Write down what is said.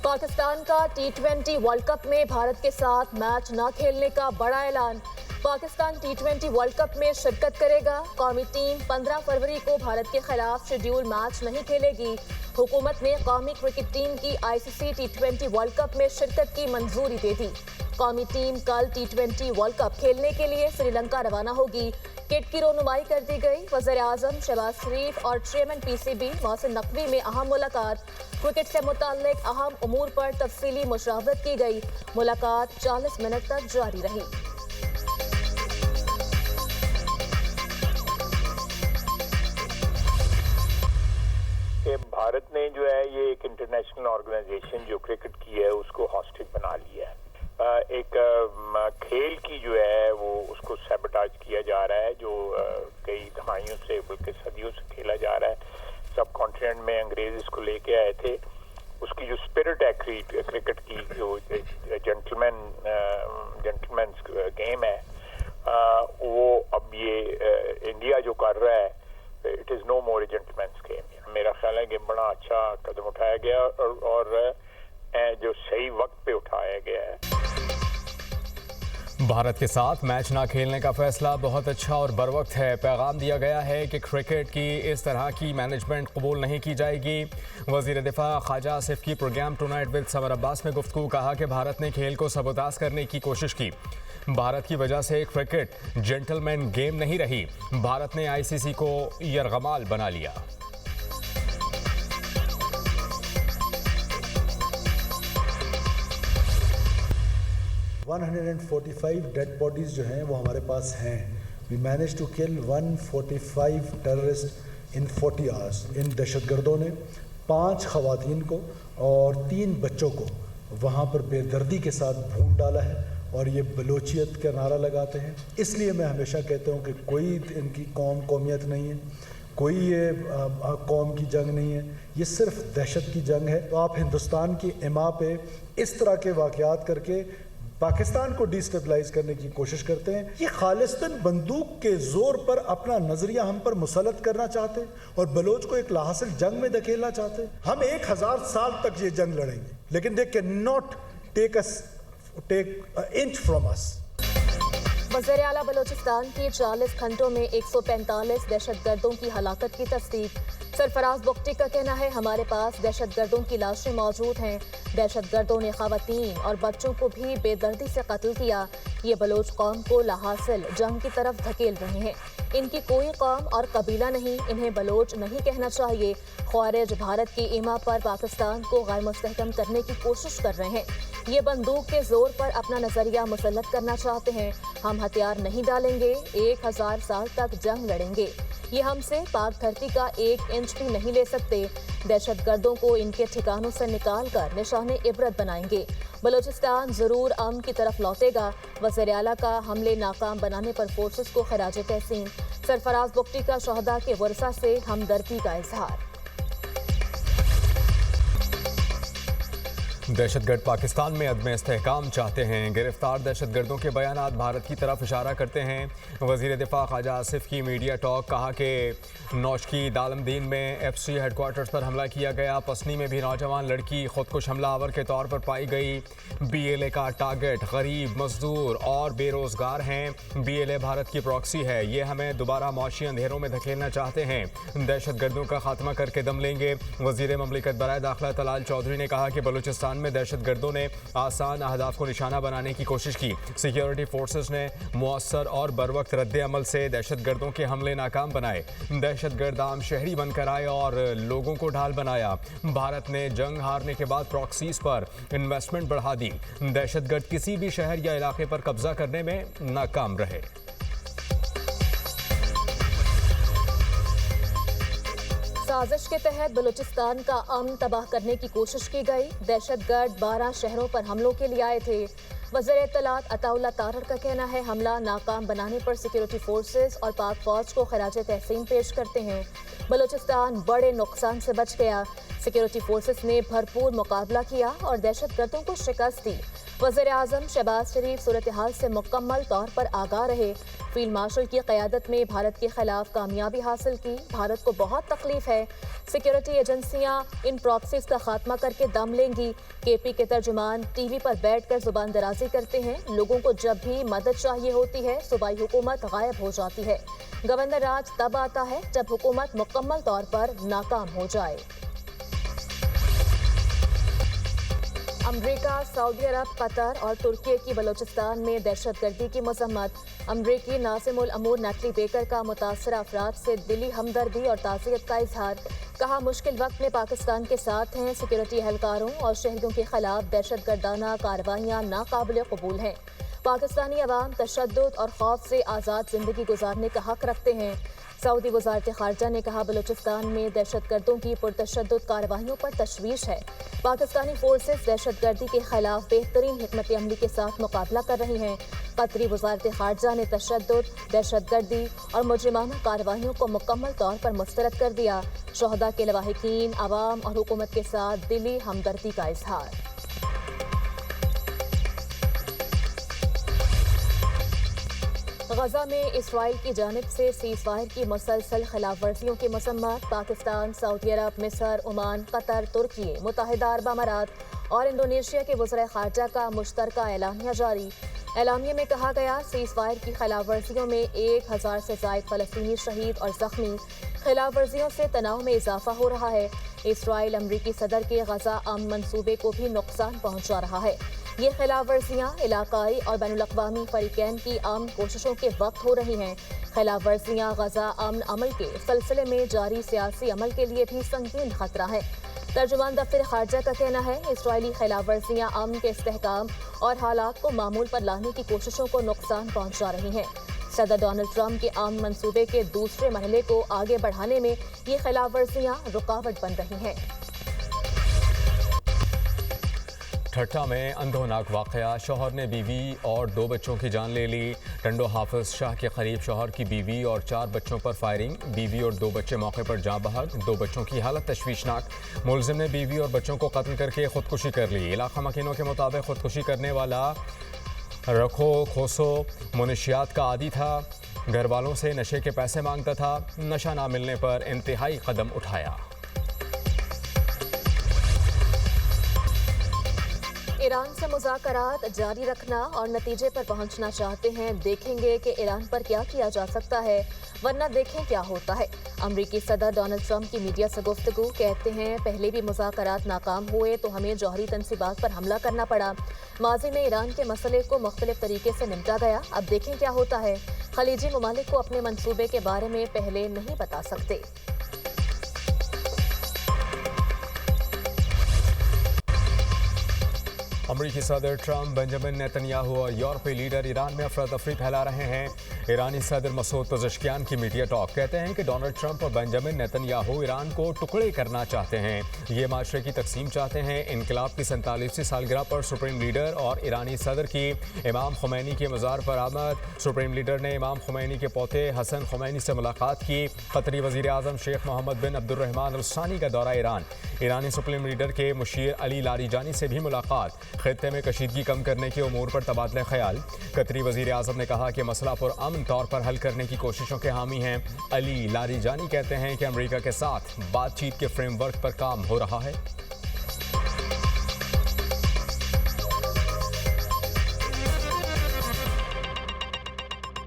पाकिस्तान का T20 world cup में भारत के साथ मैच न खेलने का बड़ा ऐलान। पाकिस्तान T20 वर्ल्ड कप में शिरकत करेगा। कौमी टीम 15 फरवरी को भारत के खिलाफ शेड्यूल मैच नहीं खेलेगी। हुकूमत ने कौमी क्रिकेट टीम की ICC T20 वर्ल्ड कप में शिरकत की मंजूरी दे दी। कौमी टीम कल T20 वर्ल्ड कप खेलने के लिए श्रीलंका रवाना होगी। किट की रोनुमाई कर दी गई। वज़ीर-ए-आज़म शहबाज शरीफ और चेयरमैन PCB मोहसिन नकवी में अहम मुलाकात। क्रिकेट से मुताल्लिक अहम उमूर पर तफसीली मुशावरत की गई। मुलाकात 40 मिनट तक जारी रही। भारत ने जो है ये एक इंटरनेशनल ऑर्गेनाइजेशन जो क्रिकेट की है उसको हॉस्टेज बना लिया है। एक खेल की जो है वो उसको सैबोटाज किया जा रहा है जो कई दहाइयों से बल्कि सदियों से खेला जा रहा है। सब कॉन्टिनेंट में अंग्रेज इसको लेके आए थे। उसकी जो स्पिरिट है क्रिकेट की जो जेंटलमैन गेम है वो अब ये इंडिया जो कर रहा है it is no more a gentleman's game. मेरा ख्याल है कि बड़ा अच्छा कदम उठाया गया और जो सही वक्त पे उठाया गया है। भारत के साथ मैच ना खेलने का फैसला बहुत अच्छा और बरवक्त है। पैगाम दिया गया है कि क्रिकेट की इस तरह की मैनेजमेंट कबूल नहीं की जाएगी। वज़ीर दिफा ख्वाजा आसिफ की programme tonight with Samar Abbas में गुफ्तगू कहा कि भारत ने खेल को सबोताज करने की कोशिश की। भारत की वजह से क्रिकेट जेंटलमैन गेम नहीं रही। भारत ने ICC को यरगमाल बना लिया। डेड बॉडीज जो हैं वो हमारे पास हैं। We manage to kill 145 terrorist in 40 hours. इन दहशतगर्दों ने 5 खवातीन को और 3 बच्चों को वहाँ पर बेदर्दी के साथ भून डाला है और ये बलोचियत का नारा लगाते हैं। इसलिए मैं हमेशा कहता हूँ कि कोई इनकी कौमियत नहीं है, कोई ये कौम की जंग नहीं है, ये सिर्फ दहशत की जंग है। तो आप हिंदुस्तान की इमा पे इस तरह के वाक़यात करके पाकिस्तान को डिस्टेबलाइज करने की कोशिश करते हैं। ये खालिस्तन बंदूक के जोर पर अपना नजरिया हम पर मुसलत करना चाहते हैं और बलोच को एक लाहासिल जंग में धकेलना चाहते हैं। हम 1000 साल तक ये जंग लड़ेंगे लेकिन they can not take inch from us. वज़ीर आला बलोचिस्तान की 40 घंटों में 145 दहशतगर्दों की हलाकत की तस्दीक। सरफराज बुख्ती का कहना है हमारे पास दहशतगर्दों की लाशें मौजूद हैं। दहशतगर्दों ने खवातीन और बच्चों को भी बेदर्दी से कत्ल किया। ये बलोच कौम को लाहासिल जंग की तरफ धकेल रहे हैं। इनकी कोई कौम और कबीला नहीं, इन्हें बलोच नहीं कहना चाहिए। ख्वारिज भारत की इमा पर पाकिस्तान को गैर मुस्तहकम करने की कोशिश कर रहे हैं। ये बंदूक के जोर पर अपना नजरिया मुसल्लत करना चाहते हैं। हम हथियार नहीं डालेंगे, 1000 साल तक जंग लड़ेंगे। ये हमसे पाक धरती का 1 इंच भी नहीं ले सकते। दहशतगर्दों को इनके ठिकानों से निकाल कर निशाने इबरत बनाएंगे। बलोचिस्तान जरूर अमन की तरफ लौटेगा। वज़ीर आला का हमले नाकाम बनाने पर फोर्सेस को खराज तहसीन। सरफराज बुख्ती का शहदा के वर्सा से हमदर्दी का इजहार। दहशतगर्द पाकिस्तान में अदम इस्तेहकाम चाहते हैं। गिरफ्तार दहशतगर्दों के बयानात भारत की तरफ इशारा करते हैं। वज़ीर दिफा ख्वाजा आसिफ की मीडिया टॉक। कहा कि नौशकी दालमदीन में FC हेडक्वार्टर्स पर हमला किया गया। पसनी में भी नौजवान लड़की खुदकुश हमलावर के तौर पर पाई गई। BLA का टारगेट गरीब, मजदूर और बेरोजगार हैं। BLA भारत की प्रॉक्सी है। ये हमें दोबारा मौशी अंधेरों में धकेलना चाहते हैं। दहशतगर्दों का खात्मा करके दम लेंगे। वज़ीर ममलिकत बराए दाखिला तलाल चौधरी ने कहा कि बलूचिस्तान में दहशतगर्दों ने आसान अहदाफ को निशाना बनाने की कोशिश की। सिक्योरिटी फोर्सेस ने मुअस्सर और बरवक्त रद्द अमल से दहशतगर्दों के हमले नाकाम बनाए। दहशतगर्द आम शहरी बनकर आए और लोगों को ढाल बनाया। भारत ने जंग हारने के बाद प्रॉक्सीज पर इन्वेस्टमेंट बढ़ा दी। दहशतगर्द किसी भी शहर या इलाके पर कब्जा करने में नाकाम रहे। साजिश के तहत बलूचिस्तान का अमन तबाह करने की कोशिश की गई। दहशतगर्द 12 शहरों पर हमलों के लिए आए थे। वज़ीर इत्तलात अताउल्लाह तारर का कहना है हमला नाकाम बनाने पर सिक्योरिटी फोर्सेस और पाक फौज को खराज तहसीन पेश करते हैं। बलूचिस्तान बड़े नुकसान से बच गया। सिक्योरिटी फोर्सेस ने भरपूर मुकाबला किया और दहशतगर्दों को शिकस्त दी। वज़ीर-ए-आज़म शहबाज शरीफ सूरत हाल से मुकम्मल तौर पर आगाह रहे। फील्ड मार्शल की क़यादत में भारत के खिलाफ कामयाबी हासिल की। भारत को बहुत तकलीफ है। सिक्योरिटी एजेंसियां इन प्रॉक्सीज का खात्मा करके दम लेंगी। केपी के तर्जुमान टीवी पर बैठकर जुबान दराजी करते हैं। लोगों को जब भी मदद चाहिए होती है सूबाई हुकूमत गायब हो जाती है। गवर्नर राज तब आता है जब हुकूमत मुकम्मल तौर पर नाकाम हो जाए। अमरीका, सऊदी अरब, कतर और तुर्की की बलूचिस्तान में दहशतगर्दी की मजम्मत। अमरीकी नाज़िमुल अमूर नटली बेकर का मुतासरा अफराद से दिली हमदर्दी और ताज़ियत का इजहार। कहा मुश्किल वक्त में पाकिस्तान के साथ हैं। सिक्योरिटी एहलकारों और शहरियों के खिलाफ दहशतगर्दाना कार्रवाइयाँ नाकाबिल कबूल हैं। पाकिस्तानी अवाम तशद्दुद और खौफ से आज़ाद ज़िंदगी गुजारने का हक रखते हैं। सऊदी वज़ारत ख़ारजा ने कहा बलूचिस्तान में दहशतगर्दों की पुरतशद्दुद कार्रवाइयों पर तशवीश है। पाकिस्तानी फोर्सेस दहशतगर्दी के खिलाफ बेहतरीन हिकमत अमली के साथ मुकाबला कर रही हैं। कतरी वज़ारत ख़ारजा ने तशद्दुद, दहशतगर्दी और मुजरिमाना कार्रवाइयों को मुकम्मल तौर पर मुस्तरद कर दिया। शहदा के लवाहिकीन, अवाम और हुकूमत के साथ दिली हमदर्दी का इजहार। गजा में इसराइल की जानिब से सीज़फायर की मुसलसल खिलाफ वर्जियों की मसम्मत। पाकिस्तान, सऊदी अरब, मिस्र, ओमान, कतर, तुर्की, मुत्तहिदा अरब अमारात और इंडोनेशिया के वज़ीर ख़ारजा का मुश्तरका एलानिया जारी। एलानिया में कहा गया सीज़फायर की खिलाफ वर्जियों में 1000 से ज़ायद फ़लस्तीनी शहीद और ज़ख्मी। खिलाफ वर्जियों से तनाव में इजाफा हो रहा है। इसराइल अमरीकी सदर के गजा अमन मंसूबे को भी नुकसान पहुँचा रहा है। ये खिलाफ वर्जियाँ इलाकाई और बैनुल-अक़वामी फ़रीक़ैन की आम कोशिशों के वक्त हो रही हैं। खिलाफ वर्जियाँ गजा अमन अमल के सिलसिले में जारी सियासी अमल के लिए भी संगीन खतरा है। तर्जुमान दफ्तर ख़ारजा का कहना है इसराइली खिलाफ वर्जियाँ अमन के इस्तेहकाम और हालात को मामूल पर लाने की कोशिशों को नुकसान पहुँचा रही हैं। सदर डोनाल्ड ट्रंप के आम मंसूबे के दूसरे मरहले को आगे बढ़ाने में ये खिलाफ वर्जियाँ रुकावट बन रही हैं। ठट्टा में अंधोनाक वाक़या, शौहर ने बीवी और 2 बच्चों की जान ले ली। टंडो हाफिज शाह के करीब शौहर की बीवी और 4 बच्चों पर फायरिंग। बीवी और 2 बच्चे मौके पर जाँ बहक। 2 बच्चों की हालत तशवीशनाक। मुलजिम ने बीवी और बच्चों को कत्ल करके खुदकुशी कर ली। इलाका मकीनों के मुताबिक खुदकुशी करने वाला रखो खोसो मुनशियात का आदी था। घर वालों से नशे के पैसे मांगता था। नशा ना मिलने पर इंतहाई कदम उठाया। ईरान से मुज़ाकरात जारी रखना और नतीजे पर पहुंचना चाहते हैं। देखेंगे कि ईरान पर क्या किया जा सकता है, वरना देखें क्या होता है। अमरीकी सदर डोनाल्ड ट्रंप की मीडिया से गुफ्तगू। कहते हैं पहले भी मुज़ाकरात नाकाम हुए तो हमें जौहरी तनसीबात पर हमला करना पड़ा। माजी में ईरान के मसले को मुख्तलिफ तरीके से निपटा गया। अब देखें क्या होता है। खलीजी ममालिक को अपने मंसूबे के बारे में पहले नहीं बता सकते। अमरीकी सदर ट्रंप, बेंजामिन नेतन्याहू और यूरोपीय लीडर ईरान में अफरा तफरी फैला रहे हैं। ईरानी सदर मसूद पज़ेश्कियान की मीडिया टॉक। कहते हैं कि डोनाल्ड ट्रंप और बेंजामिन नेतन्याहू ईरान को टुकड़े करना चाहते हैं। ये माशरे की तकसीम चाहते हैं। इनकलाब की 47वीं सालगिरह पर सुप्रीम लीडर और ईरानी सदर की इमाम खुमैनी के मज़ार पर आमद। सुप्रीम लीडर ने इमाम खुमैनी के पोते हसन खुमैनी से मुलाकात की। कतरी वज़ीर-ए-आज़म शेख मोहम्मद बिन अब्दुर्रहमान अल सानी का दौरा ईरान। ईरानी सुप्रीम लीडर के मुशीर अली लारीजानी से भी मुलाकात। खित्ते में कशीदगी कम करने के उमूर पर तबादला ख्याल। कतरी वज़ीर-ए-आज़म ने कहा कि मसला पुरअमन तौर पर हल करने की कोशिशों के हामी हैं। अली लारीजानी कहते हैं कि अमरीका के साथ बातचीत के फ्रेमवर्क पर काम हो रहा है।